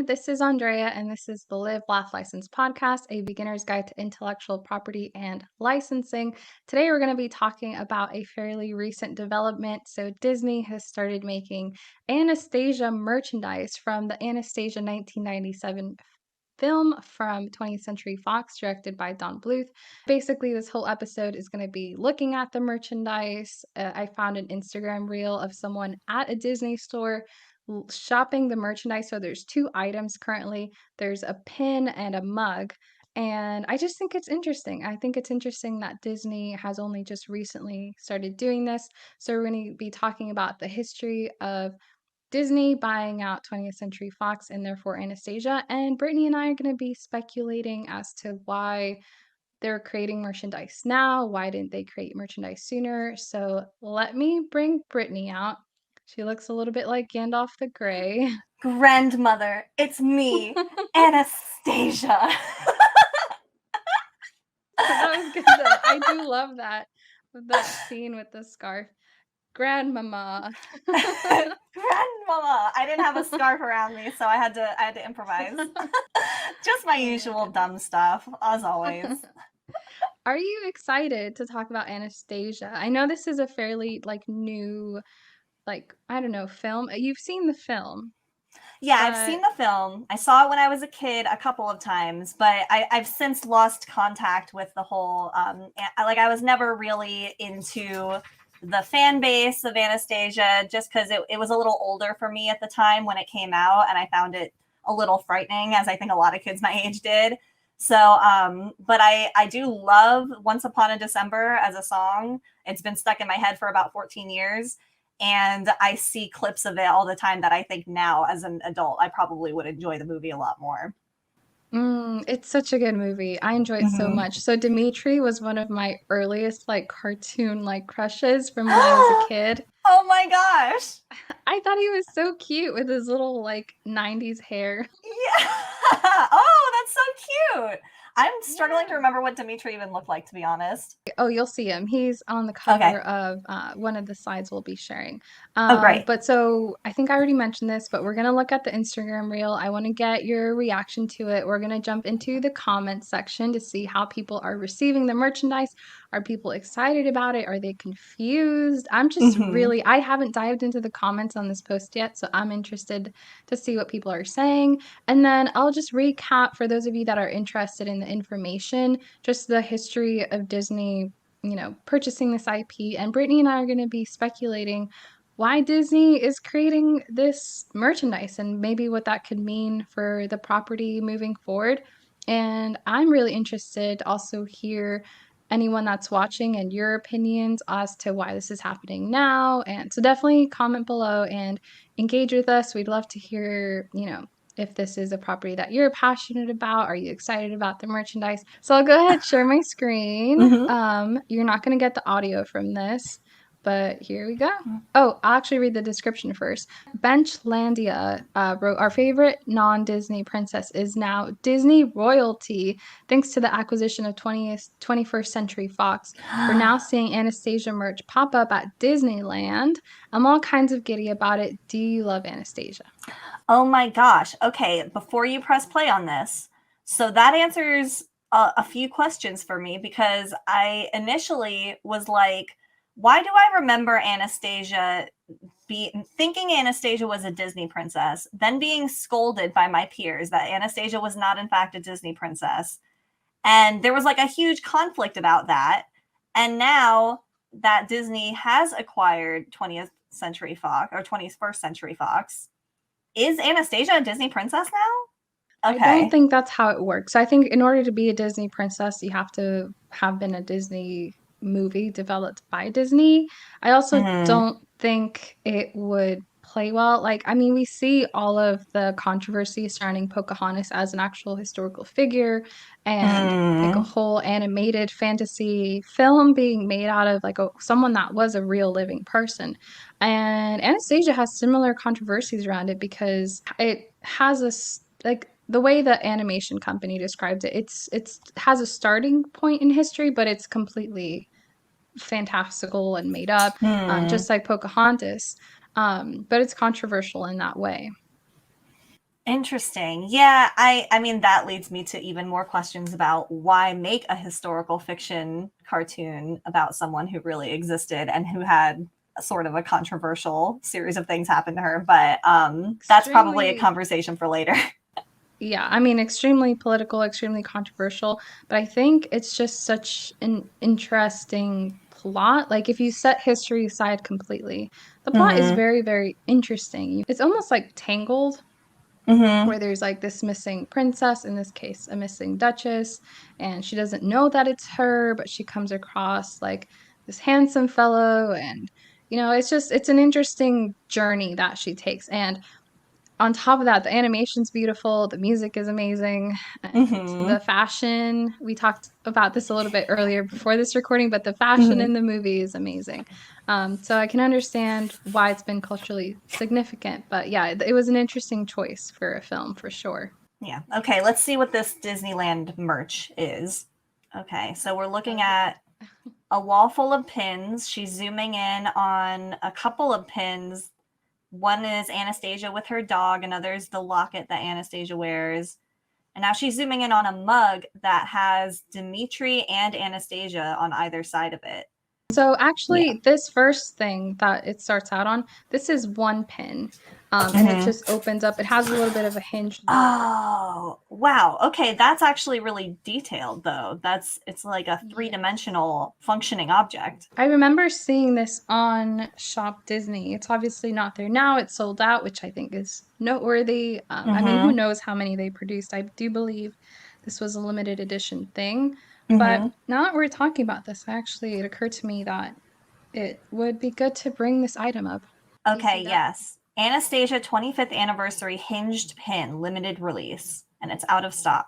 This is Andrea, and this is the Live Laugh License podcast, a beginner's guide to intellectual property and licensing. Today, we're going to be talking about a fairly recent development. So, Disney has started making Anastasia merchandise from the Anastasia 1997 film from 20th Century Fox, directed by Bluth. Basically, this whole episode is going to be looking at the merchandise. I found an Instagram reel of someone at a Disney store shopping the merchandise. So there's two items currently. There's a pin and a mug. And I just think it's interesting. I think it's interesting that Disney has only just recently started doing this. So we're going to be talking about the history of Disney buying out 20th Century Fox and therefore Anastasia. And Brittany and I are going to be speculating as to why they're creating merchandise now. Why didn't they create merchandise sooner? So let me bring Brittany out. She looks a little bit like Gandalf the Grey. Grandmother, it's me, Anastasia. That was good though. I do love that scene with the scarf. Grandmama. Grandmama. I didn't have a scarf around me, so I had to improvise. Just my usual dumb stuff, as always. Are you excited to talk about Anastasia? I know this is a fairly new, I don't know, film. You've seen the film. Yeah, I've seen the film. I saw it when I was a kid a couple of times, but I've since lost contact with the whole, I was never really into the fan base of Anastasia just because it was a little older for me at the time when it came out, and I found it a little frightening, as I think a lot of kids my age did. So, but I do love Once Upon a December as a song. It's been stuck in my head for about 14 years. And I see clips of it all the time that I think now as an adult, I probably would enjoy the movie a lot more. It's such a good movie. I enjoy it so much. So Dimitri was one of my earliest cartoon crushes from when I was a kid. Oh my gosh. I thought he was so cute with his little 90s hair. Yeah. Oh, that's so cute. I'm struggling to remember what Dimitri even looked like, to be honest. Oh, you'll see him. He's on the cover of one of the slides we'll be sharing. Great. But so I think I already mentioned this, but we're going to look at the Instagram reel. I want to get your reaction to it. We're going to jump into the comments section to see how people are receiving the merchandise. Are people excited about it? Are they confused? I'm just I haven't dived into the comments on this post yet, so I'm interested to see what people are saying. And then I'll just recap for those of you that are interested in the information, just the history of Disney, purchasing this IP. And Brittany and I are going to be speculating why Disney is creating this merchandise and maybe what that could mean for the property moving forward. And I'm really interested to also hear anyone that's watching and your opinions as to why this is happening now. And so definitely comment below and engage with us. We'd love to hear, if this is a property that you're passionate about. Are you excited about the merchandise? So I'll go ahead, share my screen. You're not going to get the audio from this, but here we go. Oh, I'll actually read the description first. Benchlandia wrote, our favorite non-Disney princess is now Disney royalty. Thanks to the acquisition of 21st Century Fox, we're now seeing Anastasia merch pop up at Disneyland. I'm all kinds of giddy about it. Do you love Anastasia? Oh my gosh. Okay, before you press play on this, so that answers a few questions for me, because I initially was like, why do I remember Anastasia thinking Anastasia was a Disney princess, then being scolded by my peers that Anastasia was not in fact a Disney princess? And there was a huge conflict about that. And now that Disney has acquired 20th Century Fox, or 21st Century Fox, is Anastasia a Disney princess now? Okay. I don't think that's how it works. I think in order to be a Disney princess, you have to have been a Disney movie developed by Disney. I also don't think it would play well. We see all of the controversy surrounding Pocahontas as an actual historical figure and a whole animated fantasy film being made out of someone that was a real living person. And Anastasia has similar controversies around it because it has the way the animation company described it, it has a starting point in history, but it's completely fantastical and made up, just like Pocahontas. But it's controversial in that way. Interesting. Yeah, I mean that leads me to even more questions about why make a historical fiction cartoon about someone who really existed and who had a sort of a controversial series of things happen to her, but that's probably a Extremely, conversation for later. yeah, I mean, extremely political, extremely controversial, but I think it's just such an interesting plot. Like, if you set history aside completely, the plot is Mhm. very, very interesting. It's almost like Tangled, Mhm. where there's like this missing princess, in this case, a missing duchess, and she doesn't know that it's her, but she comes across like this handsome fellow, and it's an interesting journey that she takes. And on top of that, the animation's beautiful, the music is amazing, and the Mhm. fashion, we talked about this a little bit earlier before this recording, but the fashion Mhm. in the movie is amazing. So I can understand why it's been culturally significant, but yeah, it was an interesting choice for a film for sure. Yeah. Okay, let's see what this Disneyland merch is. Okay, so we're looking Okay. at a wall full of pins. She's zooming in on a couple of pins. One is Anastasia with her dog, another's the locket that Anastasia wears. And now she's zooming in on a mug that has Dimitri and Anastasia on either side of it. So Yeah. actually, this first thing that it starts out on, this is one pin, and it Mm-hmm. just opens up. It has a little bit of a hinged door. Oh, wow. Okay, that's actually really detailed though. It's like a Yes. three-dimensional functioning object. I remember seeing this on Shop Disney. It's obviously not there now. It's sold out, which I think is noteworthy. I mean, who Mm-hmm. knows how many they produced? I do believe this was a limited edition thing. But Mm-hmm. now that we're talking about this, it occurred to me that it would be good to bring this item up. Do you Okay, see that? yes. Anastasia 25th anniversary hinged pin, limited release, and it's out of stock.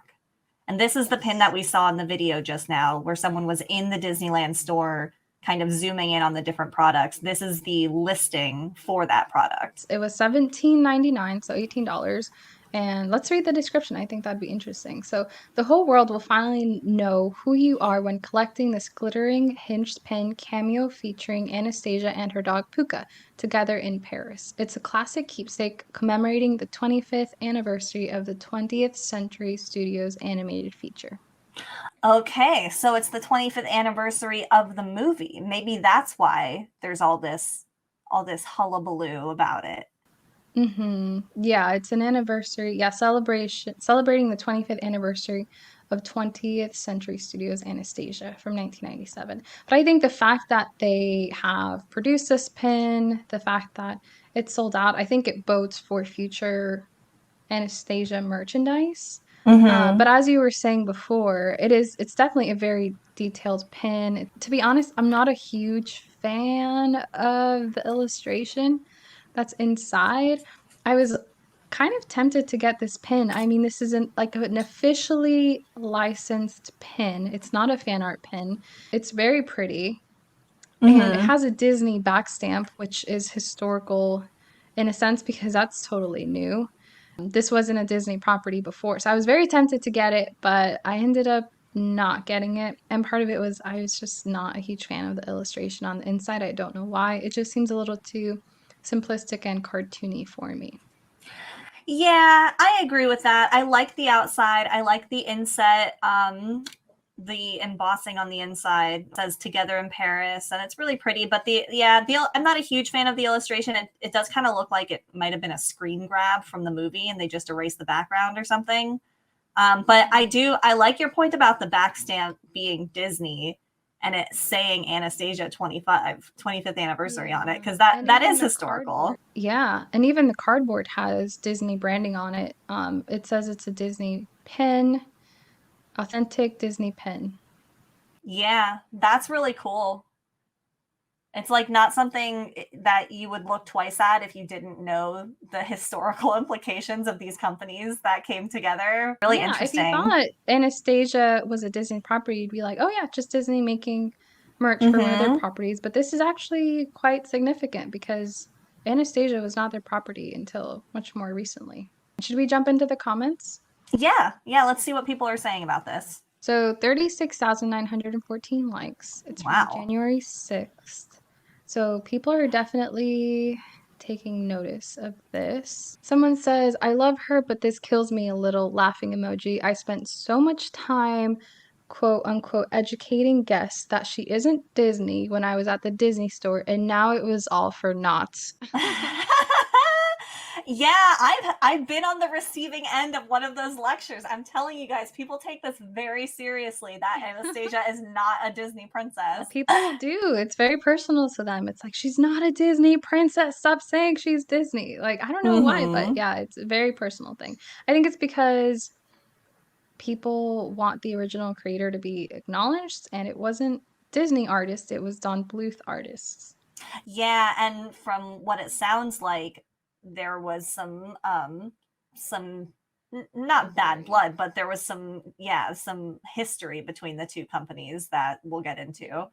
And this is the pin Yes. that we saw in the video just now, where someone was in the Disneyland store, kind of zooming in on the different products. This is the listing for that product. It was 17.99, so $18. And let's read the description. I think that'd be interesting. So, the whole world will finally know who you are when collecting this glittering hinged pin cameo featuring Anastasia and her dog Puka together in Paris. It's a classic keepsake commemorating the 25th anniversary of the 20th Century Studios animated feature. Okay, so it's the 25th anniversary of the movie. Maybe that's why there's all this hullabaloo about it. Yeah, it's an anniversary. Yeah, celebrating the 25th anniversary of 20th Century Studios Anastasia from 1997. But I think the fact that they have produced this pin, the fact that it's sold out, I think it bodes for future Anastasia merchandise. But Mm-hmm. as you were saying before, it's definitely a very detailed pin. To be honest, I'm not a huge fan of the illustration that's inside. I was kind of tempted to get this pin. I mean, this isn't like an officially licensed pin. It's not a fan art pin. It's very pretty and it Mm-hmm. has a Disney backstamp, which is historical in a sense because that's totally new. This wasn't a Disney property before. So I was very tempted to get it, but I ended up not getting it. And part of it was I was just not a huge fan of the illustration on the inside. I don't know why. It just seems a little too simplistic and cartoony for me. Yeah, I agree with that. I like the outside. I like the inset. The embossing on the inside says "Together in Paris," and it's really pretty. But I'm not a huge fan of the illustration. It does kind of look like it might have been a screen grab from the movie, and they just erased the background or something. But I like your point about the backstamp being Disney and it saying Anastasia 25th anniversary on it Yeah. because that And that even is the cardboard. historical. Yeah, and even the cardboard has Disney branding on it. It says it's a Disney pin, authentic Disney pin. Yeah, that's really cool. It's like not something that you would look twice at if you didn't know the historical implications of these companies that came together. Really Yeah, if you interesting. thought Anastasia was a Disney property, you'd be like, oh yeah, just Disney making merch for one of their Mm-hmm. properties. But this is actually quite significant because Anastasia was not their property until much more recently. Should we jump into the comments? Yeah, yeah. Let's see what people are saying about this. So 36,914 likes. It's from Wow. January 6th. So people are definitely taking notice of this. Someone says, I love her, but this kills me a little, laughing emoji. I spent so much time, quote unquote, educating guests that she isn't Disney when I was at the Disney store, and now it was all for naught. Yeah, I've been on the receiving end of one of those lectures. I'm telling you guys, people take this very seriously. That Anastasia is not a Disney princess. People do. It's very personal to them. It's like, she's not a Disney princess. Stop saying she's Disney. Like, I don't know why, but Mm-hmm. yeah, it's a very personal thing. I think it's because people want the original creator to be acknowledged, and it wasn't Disney artists, it was Don Bluth artists. Yeah, and from what it sounds like, there was some not bad Rivalry. blood, but there was some history between the two companies that we'll get into.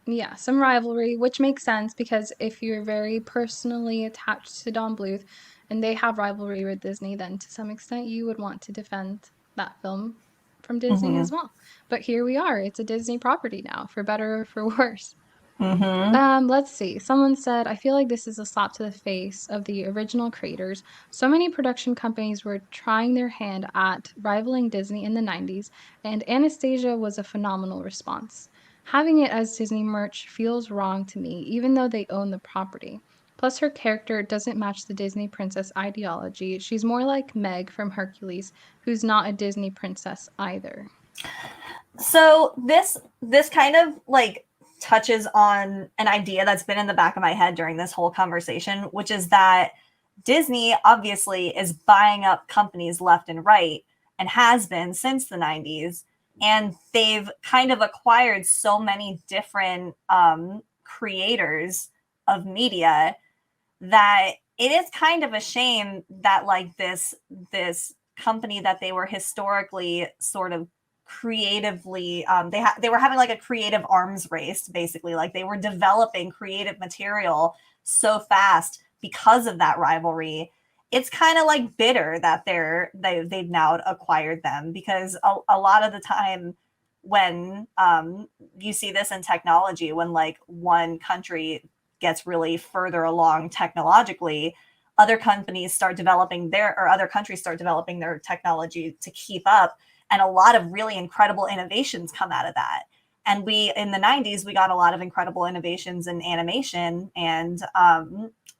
Yeah, some rivalry, which makes sense because if you're very personally attached to Don Bluth and they have rivalry with Disney, then to some extent you would want to defend that film from Disney Mm-hmm. as well. But here we are. It's a Disney property now, for better or for worse. Mm-hmm. Let's see. Someone said, I feel like this is a slap to the face of the original creators. So many production companies were trying their hand at rivaling Disney in the 90s, and Anastasia was a phenomenal response. Having it as Disney merch feels wrong to me, even though they own the property. Plus, her character doesn't match the Disney princess ideology. She's more like Meg from Hercules, who's not a Disney princess either. So this kind of like touches on an idea that's been in the back of my head during this whole conversation, which is that Disney obviously is buying up companies left and right and has been since the 90s. And they've kind of acquired so many different creators of media that it is kind of a shame that like this company that they were historically sort of creatively they were having like a creative arms race, basically like they were developing creative material so fast because of that rivalry. It's kind of like bitter that they've now acquired them, because a lot of the time when you see this in technology, when like one country gets really further along technologically, other companies start developing their, or other countries start developing their technology to keep up, and a lot of really incredible innovations come out of that. And we in the 90s we got a lot of incredible innovations in animation, and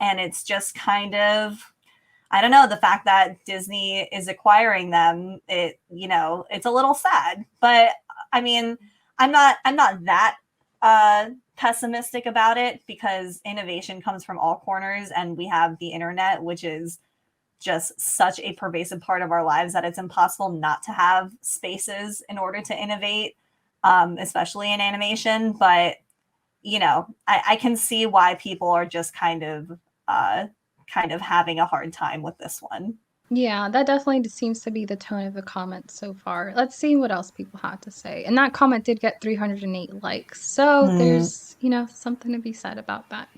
it's just kind of, I don't know, the fact that Disney is acquiring them, it's a little sad. But I mean, I'm not that pessimistic about it, because innovation comes from all corners, and we have the internet, which is just such a pervasive part of our lives that it's impossible not to have spaces in order to innovate, especially in animation. But I can see why people are just kind of having a hard time with this one. Yeah, that definitely seems to be the tone of the comments so far. Let's see what else people had to say. And that comment did get 308 likes. So Hmm. there's, something to be said about that.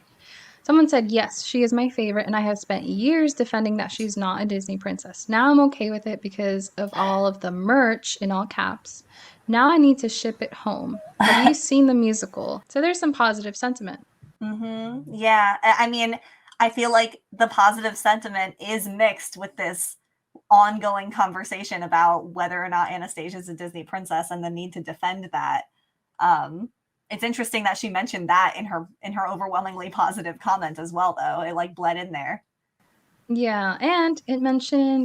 Someone said, yes, she is my favorite, and I have spent years defending that she's not a Disney princess. Now I'm okay with it because of all of the merch in all caps. Now I need to ship it home. Have you seen the musical? So there's some positive sentiment. Yeah, I mean, I feel like the positive sentiment is mixed with this ongoing conversation about whether or not Anastasia is a Disney princess and the need to defend that. Um, it's interesting that she mentioned that in her overwhelmingly positive comment as well, though. It like bled in there. Yeah, and it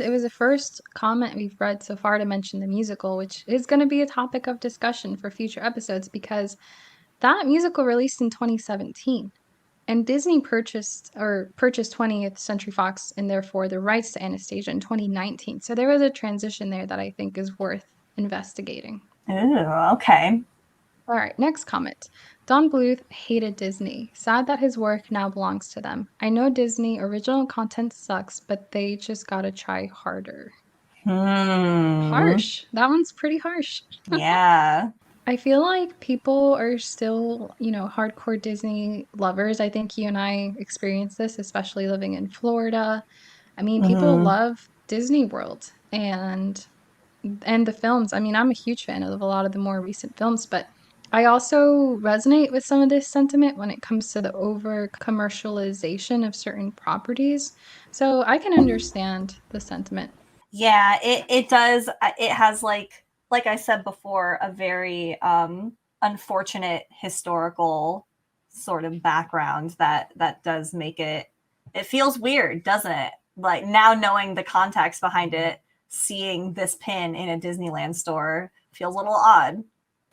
was the first comment we've read so far to mention the musical, which is going to be a topic of discussion for future episodes because that musical released in 2017 and Disney purchased 20th Century Fox and therefore the rights to Anastasia in 2019. So there was a transition there that I think is worth investigating. Ooh, okay. All right, next comment. Don Bluth hated Disney. Sad that his work now belongs to them. I know Disney original content sucks, but they just gotta try harder. Hmm. Harsh. That one's pretty harsh. Yeah. I feel like people are still, hardcore Disney lovers. I think you and I experienced this, especially living in Florida. I mean, people Hmm. love Disney World and the films. I mean, I'm a huge fan of a lot of the more recent films, but I also resonate with some of this sentiment when it comes to the over commercialization of certain properties. So I can understand the sentiment. Yeah, it does. It has like I said before, a very unfortunate historical sort of background that does make it feels weird, doesn't it? Like now knowing the context behind it, seeing this pin in a Disneyland store feels a little odd.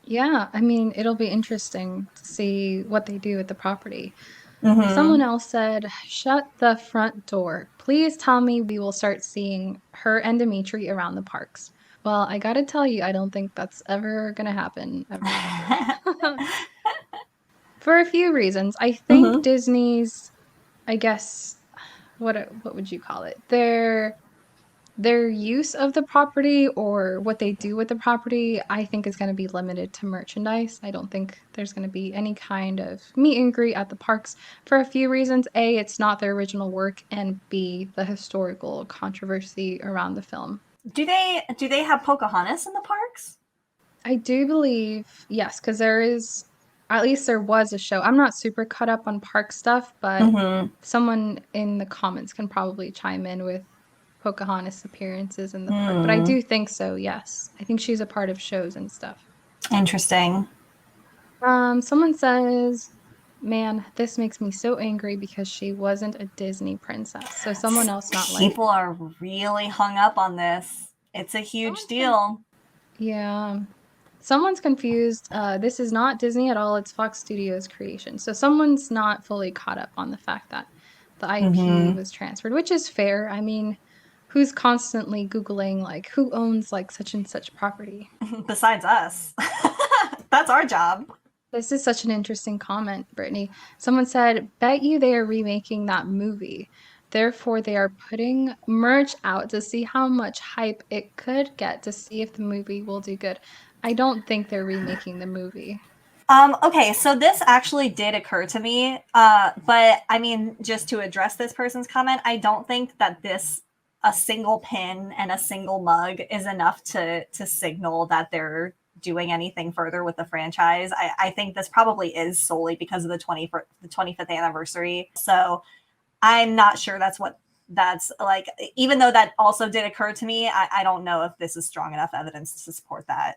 Yeah, I mean, it'll be interesting to see what they do with the property. Someone Mm-hmm. else said, "Shut the front door. Please tell me we will start seeing her and Dimitri around the parks." Well, I gotta tell you, I don't think that's ever gonna happen, ever, ever. For a few reasons. I think Mm-hmm. Disney's, I guess, what would you call it? Their use of the property or what they do with the property, I think is going to be limited to merchandise. I don't think there's going to be any kind of meet and greet at the parks for a few reasons. A, it's not their original work, and B, the historical controversy around the film. Do they have Pocahontas in the parks? I do believe, yes, because there is, at least there was a show. I'm not super caught up on park stuff, but Mm-hmm. someone in the comments can probably chime in with Pocahontas appearances in the park. But I Mm, do think so, yes. I think she's a part of shows and stuff. interesting. Someone says, "Man, this makes me so angry because she wasn't a Disney princess." So someone else not People liking it. are really hung up on this. It's a huge Someone's con deal. Yeah. Someone's confused. This is not Disney at all. It's Fox Studios creation. So someone's not fully caught up on the fact that the IP Mm-hmm. was transferred, which is fair. I mean, who's constantly Googling like who owns like such and such property? Besides us. That's our job. This is such an interesting comment, Brittany. Someone said, "Bet you they are remaking that movie. Therefore, they are putting merch out to see how much hype it could get to see if the movie will do good." I don't think they're remaking the movie. Okay, so this actually did occur to me, but I mean, just to address this person's comment, I don't think that this a single pin and a single mug is enough to signal that they're doing anything further with the franchise. I think this probably is solely because of the 25th anniversary. So I'm not sure that's what that's like. Even though that also did occur to me, I don't know if this is strong enough evidence to support that.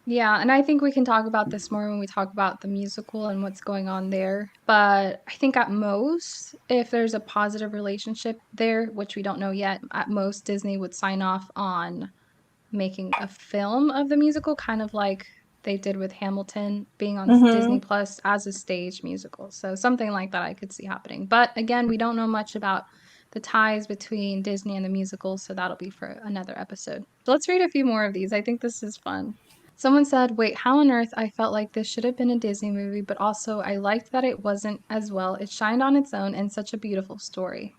Yeah, and I think we can talk about this more when we talk about the musical and what's going on there. But I think at most, if there's a positive relationship there, which we don't know yet, at most Disney would sign off on making a film of the musical, kind of like they did with Hamilton being on Disney Mm-hmm. Plus as a stage musical. So something like that I could see happening. But again, we don't know much about the ties between Disney and the musical, so that'll be for another episode. So let's read a few more of these. I think this is fun. Someone said, "Wait, how on earth? I felt like this should have been a Disney movie, but also I liked that it wasn't as well. It shined on its own and such a beautiful story."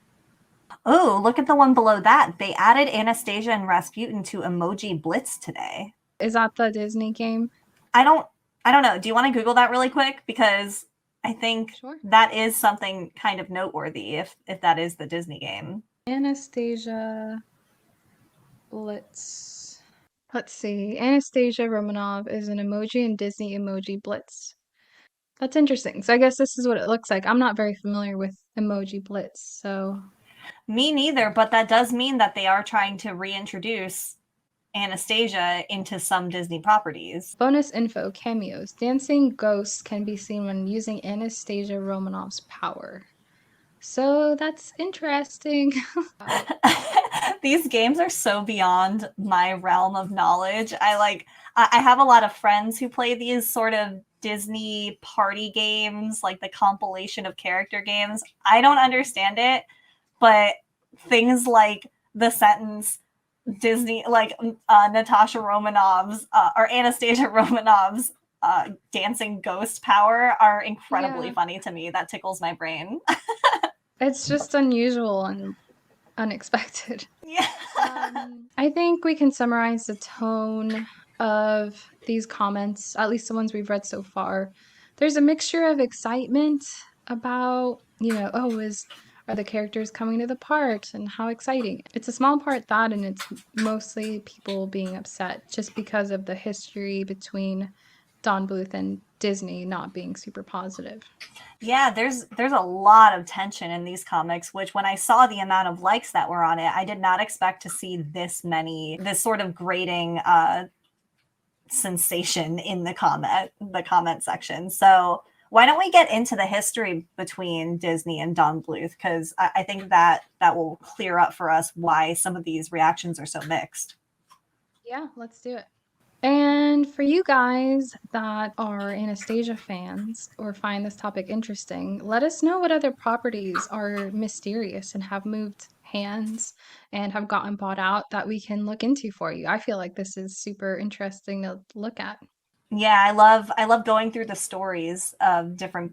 Oh, look at the one below that. They added Anastasia and Rasputin to Emoji Blitz today. Is that the Disney game? I don't I don't know. Do you want to Google that really quick? Because I think Sure. that is something kind of noteworthy if that is the Disney game. Anastasia, let's see. Anastasia Romanov is an emoji in Disney Emoji Blitz. That's interesting. So I guess this is what it looks like. I'm not very familiar with Emoji Blitz, so Me neither, but that does mean that they are trying to reintroduce Anastasia into some Disney properties. bonus info, cameos. Dancing ghosts can be seen when using Anastasia Romanov's power. So that's interesting. Wow. These games are so beyond my realm of knowledge. I have a lot of friends who play these sort of Disney party games, like the compilation of character games. I don't understand it, but things like the sentence Disney, like Natasha Romanov's or Anastasia Romanov's dancing ghost power are incredibly Yeah. funny to me. That tickles my brain. It's just unusual and unexpected. Yeah. I think we can summarize the tone of these comments, at least the ones we've read so far. There's a mixture of excitement about, oh, is are the characters coming to the part and how exciting. It's a small part that, and it's mostly people being upset just because of the history between Don Bluth and Disney not being super positive. Yeah, there's a lot of tension in these comics, which when I saw the amount of likes that were on it, I did not expect to see this sort of grating sensation in the comment section. So why don't we get into the history between Disney and Don Bluth? Because I think that will clear up for us why some of these reactions are so mixed. Yeah, let's do it. And for you guys that are Anastasia fans or find this topic interesting, let us know what other properties are mysterious and have moved hands and have gotten bought out that we can look into for you. I feel like this is super interesting to look at. Yeah, I love going through the stories of different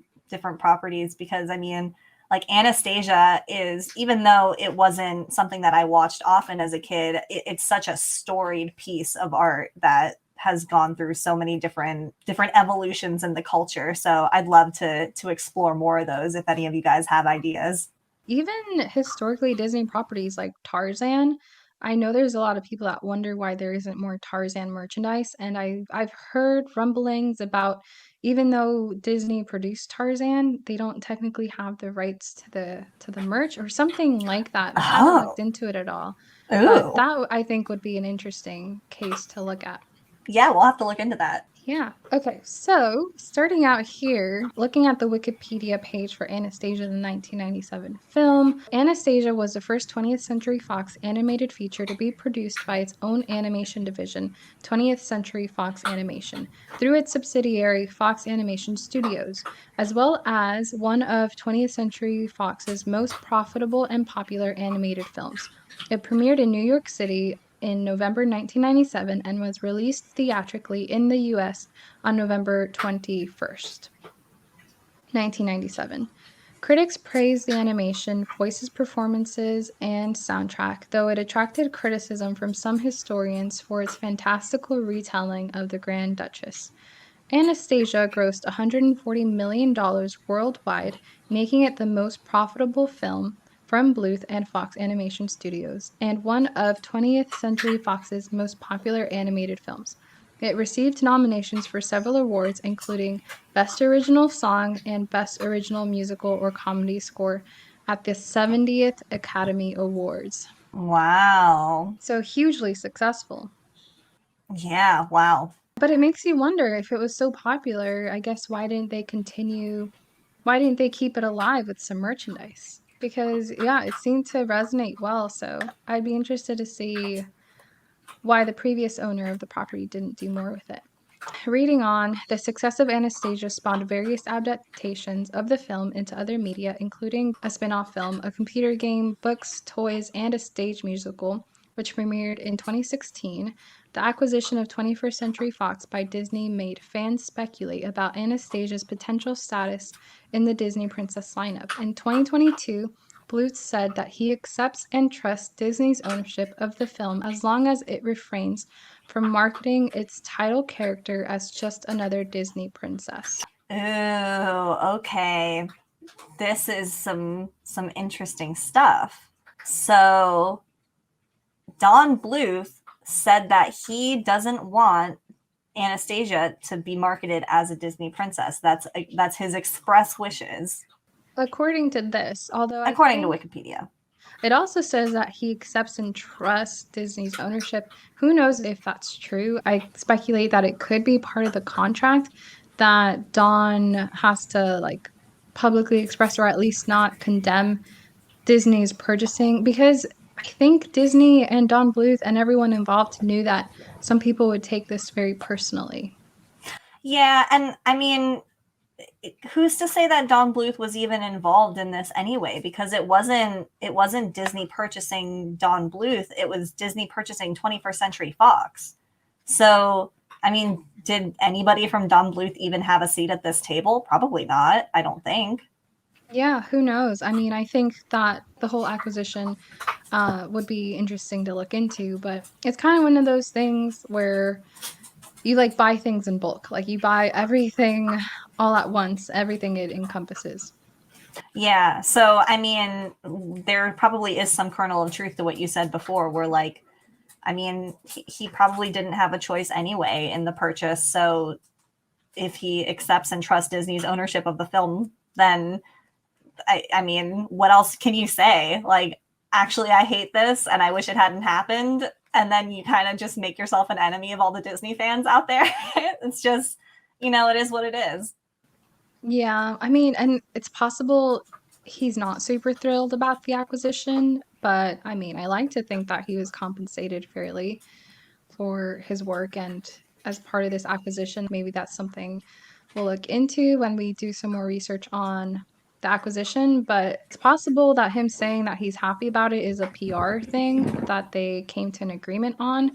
properties because I mean, like Anastasia is, even though it wasn't something that I watched often as a kid, it's such a storied piece of art that has gone through so many different evolutions in the culture. So I'd love to explore more of those if any of you guys have ideas. Even historically Disney properties like Tarzan, I know there's a lot of people that wonder why there isn't more Tarzan merchandise, and I've heard rumblings about even though Disney produced Tarzan, they don't technically have the rights to the merch or something like that. I haven't looked Oh, into it at all, but ooh, that I think would be an interesting case to look at. yeah, we'll have to look into that. Yeah. Okay. So, starting out here, looking at the Wikipedia page for Anastasia, the 1997 film, Anastasia was the first 20th Century Fox animated feature to be produced by its own animation division, 20th Century Fox Animation, through its subsidiary Fox Animation Studios, as well as one of 20th Century Fox's most profitable and popular animated films. It premiered in New York City in November 1997 and was released theatrically in the US on November 21st, 1997. Critics praised the animation, voices, performances, and soundtrack, though it attracted criticism from some historians for its fantastical retelling of the Grand Duchess. Anastasia grossed $140 million worldwide, making it the most profitable film from Bluth and Fox Animation Studios, and one of 20th Century Fox's most popular animated films. It received nominations for several awards, including Best Original Song and Best Original Musical or Comedy Score at the 70th Academy Awards. Wow. So hugely successful. Yeah, wow. But it makes you wonder if it was so popular, I guess why didn't they keep it alive with some merchandise? Because yeah, it seemed to resonate well, so I'd be interested to see why the previous owner of the property didn't do more with it. Reading on, the success of Anastasia spawned various adaptations of the film into other media, including a spin off film, a computer game, books, toys, and a stage musical, which premiered in 2016. The acquisition of 21st Century Fox by Disney made fans speculate about Anastasia's potential status in the Disney Princess lineup. In 2022, Bluth said that he accepts and trusts Disney's ownership of the film as long as it refrains from marketing its title character as just another Disney princess. Ooh, okay. This is some interesting stuff. So Don Bluth said that he doesn't want Anastasia to be marketed as a Disney princess. That's his express wishes, According to this, although I according to think Wikipedia. it also says that he accepts and trusts Disney's ownership. Who knows if that's true? I speculate that it could be part of the contract that Don has to like publicly express or at least not condemn Disney's purchasing because I think Disney and Don Bluth and everyone involved knew that some people would take this very personally. Yeah, and I mean, who's to say that Don Bluth was even involved in this anyway? Because it wasn't Disney purchasing Don Bluth; it was Disney purchasing 21st Century Fox. So, I mean, did anybody from Don Bluth even have a seat at this table? Probably not. I don't think. Yeah, who knows? I mean, I think that the whole acquisition would be interesting to look into, but it's kind of one of those things where you like buy things in bulk. Like you buy everything all at once, everything it encompasses. Yeah. So, I mean, there probably is some kernel of truth to what you said before, where like, I mean, he probably didn't have a choice anyway in the purchase. So if he accepts and trusts Disney's ownership of the film, then I mean, what else can you say? Like, actually, I hate this and I wish it hadn't happened. And then you kind of just make yourself an enemy of all the Disney fans out there. It's just, it is what it is. Yeah, I mean, and it's possible he's not super thrilled about the acquisition, but I mean, I like to think that he was compensated fairly for his work. And as part of this acquisition, maybe that's something we'll look into when we do some more research on the acquisition. But it's possible that him saying that he's happy about it is a PR thing that they came to an agreement on.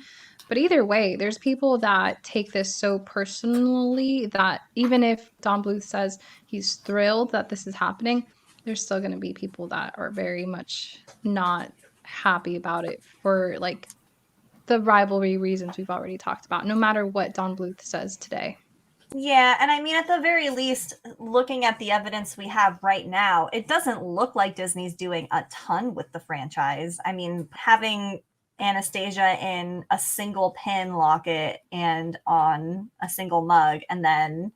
But either way, there's people that take this so personally that even if Don Bluth says he's thrilled that this is happening, there's still going to be people that are very much not happy about it for like the rivalry reasons we've already talked about, no matter what Don Bluth says today. Yeah, and I mean, at the very least, looking at the evidence we have right now, it doesn't look like Disney's doing a ton with the franchise. I mean, having Anastasia in a single pin locket and on a single mug, and then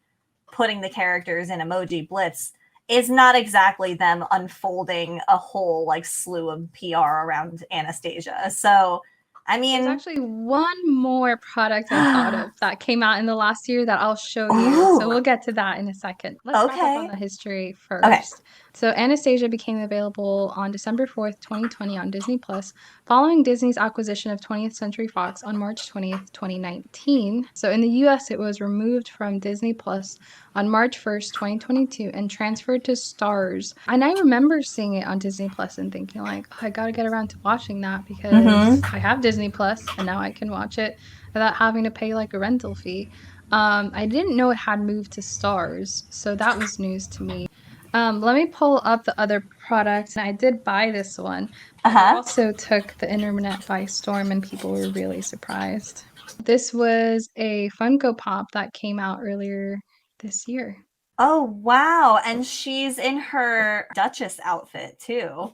putting the characters in emoji blitz is not exactly them unfolding a whole like slew of PR around Anastasia. So, I There's mean, actually one more product I thought of that came out in the last year that I'll show you. So oh, we'll get to that in a second. Let's wrap up on okay. the history Okay. first. So Anastasia became available on December 4th, 2020 on Disney Plus, following Disney's acquisition of 20th Century Fox on March 20th, 2019. So in the US, it was removed from Disney Plus on March 1st, 2022 and transferred to Stars. And I remember seeing it on Disney Plus and thinking like, oh, I got to get around to watching that because Mm-hmm. I have Disney Plus and now I can watch it without having to pay like a rental fee. I didn't know it had moved to Stars, so that was news to me. Let me pull up the other products, and I did buy this one, but it Uh-huh. also took the internet by storm, and people were really surprised. This was a Funko Pop that came out earlier this year. Oh, wow. And she's in her Duchess outfit too.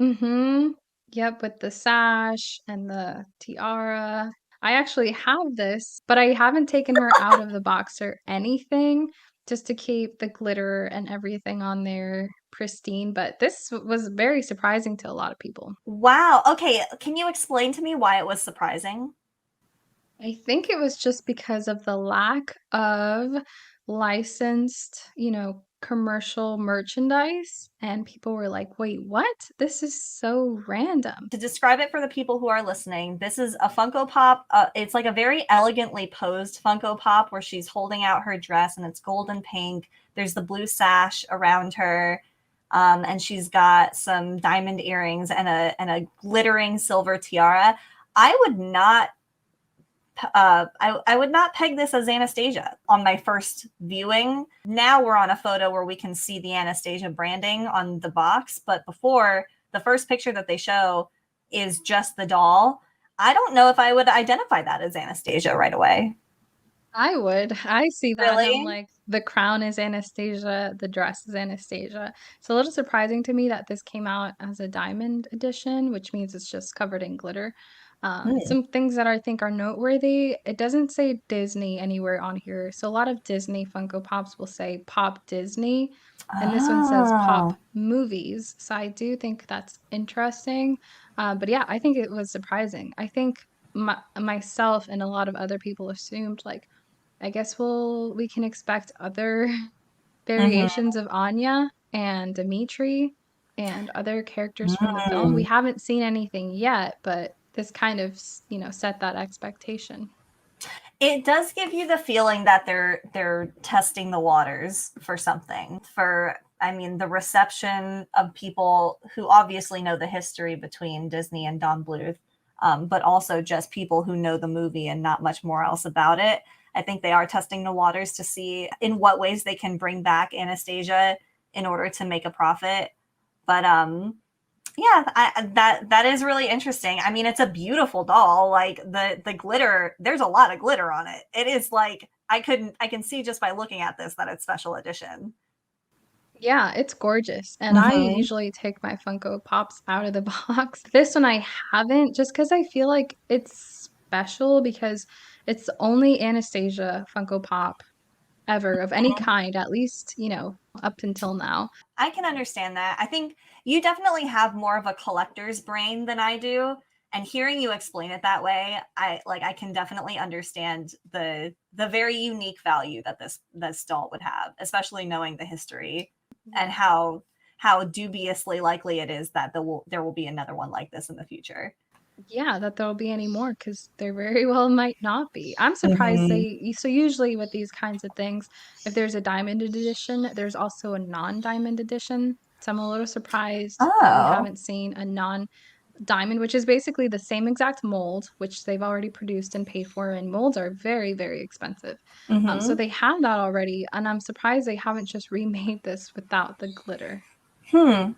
Mm-hmm. Yep, with the sash and the tiara. I actually have this, but I haven't taken her out of the box or anything just to keep the glitter and everything on there pristine. But this was very surprising to a lot of people. Wow. Okay, can you explain to me why it was surprising? I think it was just because of the lack of licensed, commercial merchandise. And people were like, wait, what? This is so random. To describe it for the people who are listening, this is a Funko Pop. It's like a very elegantly posed Funko Pop where she's holding out her dress and it's golden pink. There's the blue sash around her, and she's got some diamond earrings and a glittering silver tiara. I would not I would not peg this as Anastasia on my first viewing. Now we're on a photo where we can see the Anastasia branding on the box, but before, the first picture that they show is just the doll. I don't know if I would identify that as Anastasia right away. I would. I see that and I'm Really? like, the crown is Anastasia, the dress is Anastasia. It's a little surprising to me that this came out as a diamond edition, which means it's just covered in glitter. Hmm. Some things that I think are noteworthy, it doesn't say Disney anywhere on here. So a lot of Disney Funko Pops will say Pop Disney, and this one says Pop Oh. Movies. So I do think that's interesting. But yeah, I think it was surprising. I think myself and a lot of other people assumed like I guess we can expect other Mm-hmm. variations of Anya and Dimitri and other characters from the film. We Mm. haven't seen anything yet, but this kind of, set that expectation. It does give you the feeling that they're testing the waters for something. For I mean, the reception of people who obviously know the history between Disney and Don Bluth, but also just people who know the movie and not much more else about it. I think they are testing the waters to see in what ways they can bring back Anastasia in order to make a profit. But yeah, that is really interesting. I mean, it's a beautiful doll. Like the glitter, there's a lot of glitter on it. It is like I can see just by looking at this that it's special edition. Yeah, it's gorgeous. And I Mm-hmm. usually take my Funko Pops out of the box. This one I haven't just because I feel like it's special because it's the only Anastasia Funko Pop ever of any kind, at least, up until now. I can understand that. I think you definitely have more of a collector's brain than I do. And hearing you explain it that way, I can definitely understand the very unique value that this doll would have, especially knowing the history and Yeah. how dubiously likely it is that there will be another one like this in the future. Yeah, that there'll be any more because there very well might not be. I'm surprised Hmm. so usually with these kinds of things, if there's a diamond edition, there's also a non-diamond edition. So I'm a little surprised that we Oh. haven't seen a non-diamond, which is basically the same exact mold, which they've already produced and paid for, and molds are very, very expensive. So Hmm. they have that already, and I'm surprised they haven't just remade this without the glitter. Hmm.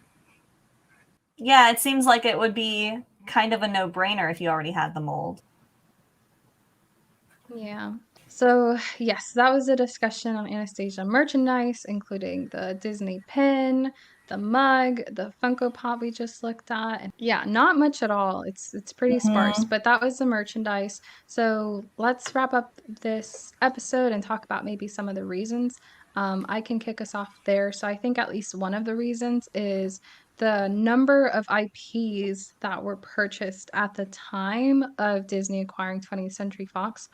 Yeah, it seems like it would be kind of a no-brainer if you already had the mold. Yeah. So, yes, that was a discussion on Anastasia merchandise, including the Disney pin, the mug, the Funko Pop we just looked at. And yeah, not much at all. It's pretty sparse, Hmm. but that was the merchandise. So, let's wrap up this episode and talk about maybe some of the reasons. I can kick us off there. So, I think at least one of the reasons is the number of IPs that were purchased at the time of Disney acquiring 20th Century Fox.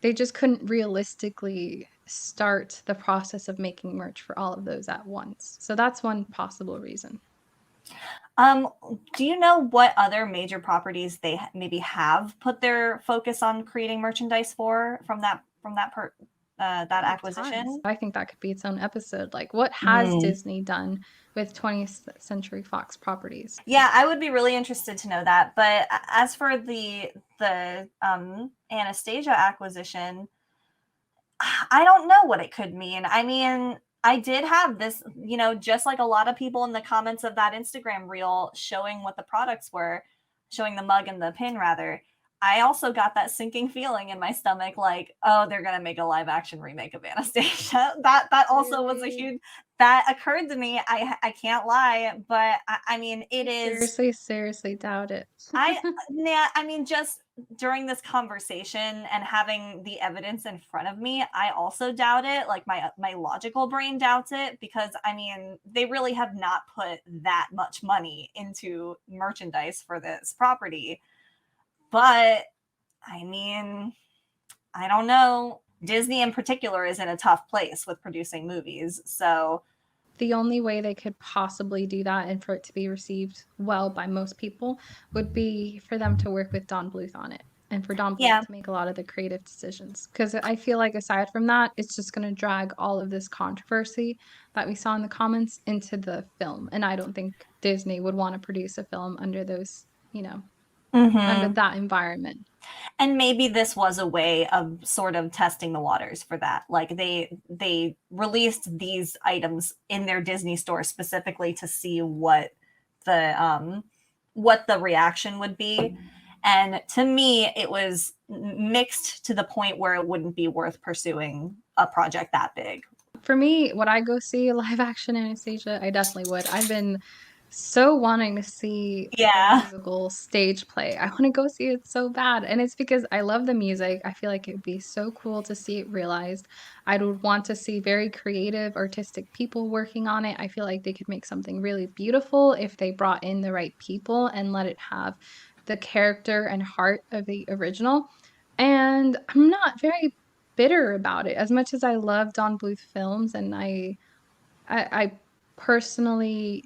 They just couldn't realistically start the process of making merch for all of those at once. So that's one possible reason. Um, do you know what other major properties they maybe have put their focus on creating merchandise for that Oh, tons. acquisition? I think that could be its own episode. Like, what has Mm. Disney done with 20th Century Fox properties? Yeah, I would be really interested to know that. But as for the Anastasia acquisition, I don't know what it could mean. I mean, I did have this, just like a lot of people in the comments of that Instagram reel showing what the products were, showing the mug and the pin rather. I also got that sinking feeling in my stomach, like, oh, they're gonna make a live action remake of Anastasia. That also was a Really? huge that occurred to me. I can't lie, but I mean, it I is seriously, seriously doubt it. I yeah, I mean, just during this conversation and having the evidence in front of me, I also doubt it. Like my logical brain doubts it because I mean, they really have not put that much money into merchandise for this property. But I mean, I don't know. Disney in particular is in a tough place with producing movies. So, The only way they could possibly do that and for it to be received well by most people would be for them to work with Don Bluth on it and for Don Bluth yeah. to make a lot of the creative decisions. Because I feel like aside from that, it's just going to drag all of this controversy that we saw in the comments into the film. And I don't think Disney would want to produce a film under those, under Mhm. that environment. And maybe this was a way of sort of testing the waters for that. Like they released these items in their Disney store specifically to see what the reaction would be. And to me, it was mixed to the point where it wouldn't be worth pursuing a project that big. For me, would I go see a live action Anastasia? I definitely would. I've been so wanting to see the Yeah. musical stage play. I want to go see it so bad. And it's because I love the music. I feel like it would be so cool to see it realized. I would want to see very creative, artistic people working on it. I feel like they could make something really beautiful if they brought in the right people and let it have the character and heart of the original. And I'm not very bitter about it. As much as I love Don Bluth films and I personally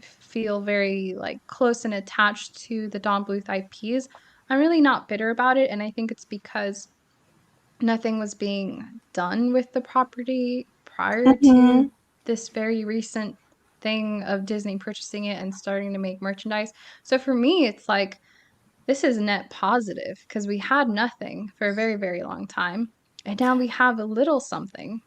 feel very, like, close and attached to the Don Bluth IPs, I'm really not bitter about it, and I think it's because nothing was being done with the property prior to Hmm. this very recent thing of Disney purchasing it and starting to make merchandise. So for me, it's like this is net positive because we had nothing for a very, very long time, and now we have a little something.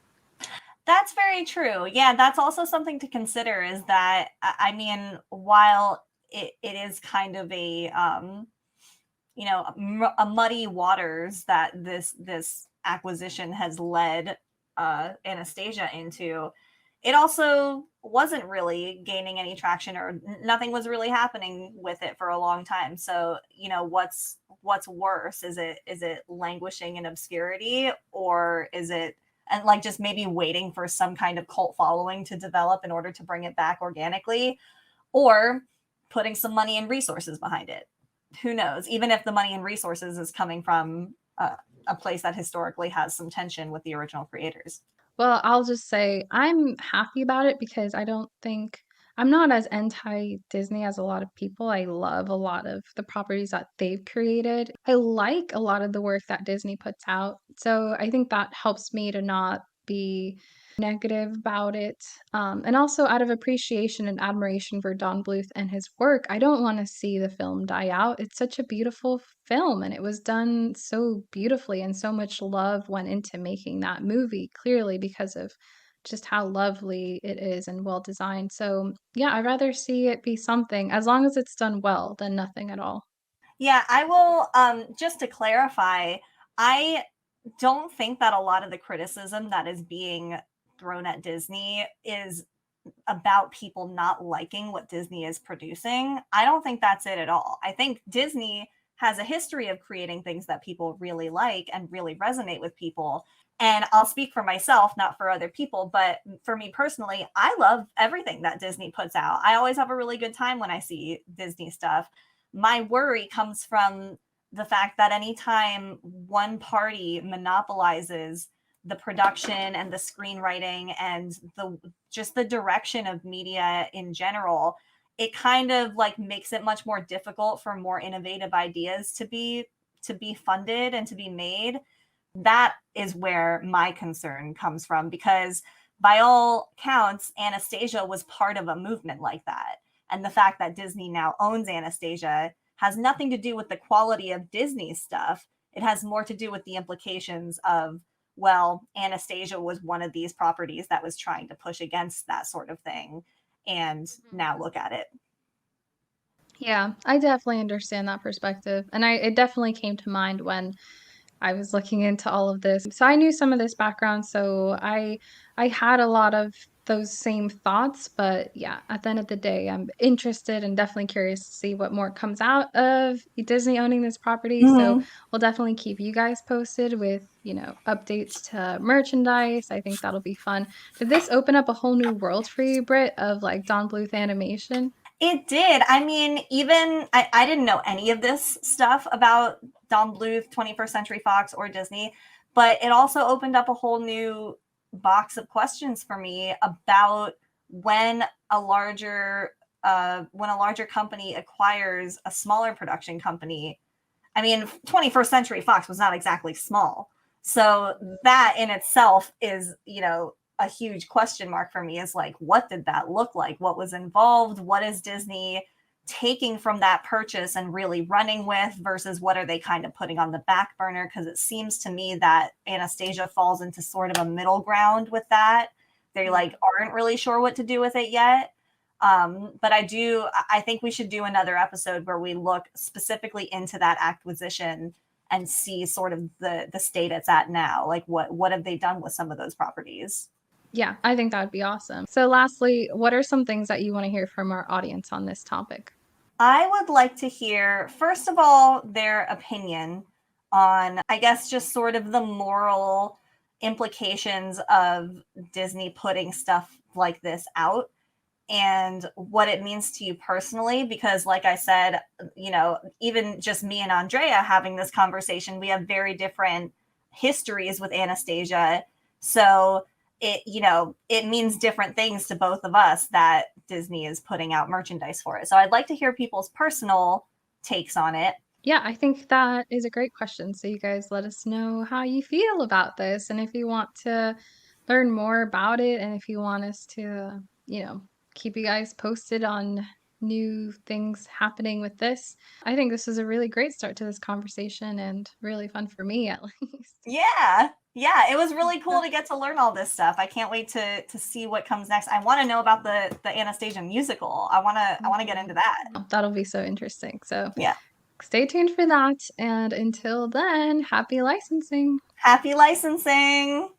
That's very true. Yeah, that's also something to consider is that I mean, while it is kind of a muddy waters that this acquisition has led Anastasia into, it also wasn't really gaining any traction or nothing was really happening with it for a long time. So, what's worse? Is it languishing in obscurity or is it and like just maybe waiting for some kind of cult following to develop in order to bring it back organically, or putting some money and resources behind it. Who knows? Even if the money and resources is coming from a place that historically has some tension with the original creators. Well, I'll just say I'm happy about it because I don't think I'm not as anti-Disney as a lot of people. I love a lot of the properties that they've created. I like a lot of the work that Disney puts out. So I think that helps me to not be negative about it. And also out of appreciation and admiration for Don Bluth and his work, I don't want to see the film die out. It's such a beautiful film and it was done so beautifully and so much love went into making that movie, clearly because of just how lovely it is and well designed. So, yeah, I'd rather see it be something as long as it's done well than nothing at all. Yeah, I will. Just to clarify, I don't think that a lot of the criticism that is being thrown at Disney is about people not liking what Disney is producing. I don't think that's it at all. I think Disney has a history of creating things that people really like and really resonate with people. And I'll speak for myself, not for other people, but for me personally, I love everything that Disney puts out. I always have a really good time when I see Disney stuff. My worry comes from the fact that anytime one party monopolizes the production and the screenwriting and the just the direction of media in general, it kind of like makes it much more difficult for more innovative ideas to be funded and to be made. That is where my concern comes from, because by all counts, Anastasia was part of a movement like that. And the fact that Disney now owns Anastasia has nothing to do with the quality of Disney stuff. It has more to do with the implications of, well, Anastasia was one of these properties that was trying to push against that sort of thing. And now look at it. Yeah, I definitely understand that perspective. And it definitely came to mind when I was looking into all of this. So I knew some of this background, so I had a lot of those same thoughts, but yeah, at the end of the day, I'm interested and definitely curious to see what more comes out of Disney owning this property. So Mm-hmm. we'll definitely keep you guys posted with, updates to merchandise. I think that'll be fun. Did this open up a whole new world for you, Britt, of like Don Bluth animation? It did. I mean, even I didn't know any of this stuff about Don Bluth, 21st Century Fox, or Disney, but it also opened up a whole new box of questions for me about when a larger when a larger company acquires a smaller production company. I mean, 21st Century Fox was not exactly small. So that in itself is, a huge question mark for me, is like, what did that look like? What was involved? What is Disney taking from that purchase and really running with versus what are they kind of putting on the back burner? Because it seems to me that Anastasia falls into sort of a middle ground with that. They like aren't really sure what to do with it yet. But I think we should do another episode where we look specifically into that acquisition and see sort of the state it's at now. Like what have they done with some of those properties? Yeah, I think that would be awesome. So lastly, what are some things that you want to hear from our audience on this topic? I would like to hear, first of all, their opinion on, I guess, just sort of the moral implications of Disney putting stuff like this out and what it means to you personally. Because, like I said, even just me and Andrea having this conversation, we have very different histories with Anastasia. So it means different things to both of us that Disney is putting out merchandise for it. So I'd like to hear people's personal takes on it. Yeah, I think that is a great question. So you guys let us know how you feel about this and if you want to learn more about it and if you want us to, keep you guys posted on new things happening with this. I think this is a really great start to this conversation and really fun for me at least. Yeah. Yeah, it was really cool to get to learn all this stuff. I can't wait to see what comes next. I want to know about the Anastasia musical. I want to get into that. That'll be so interesting. So Yeah. stay tuned for that. And until then, happy licensing. Happy licensing.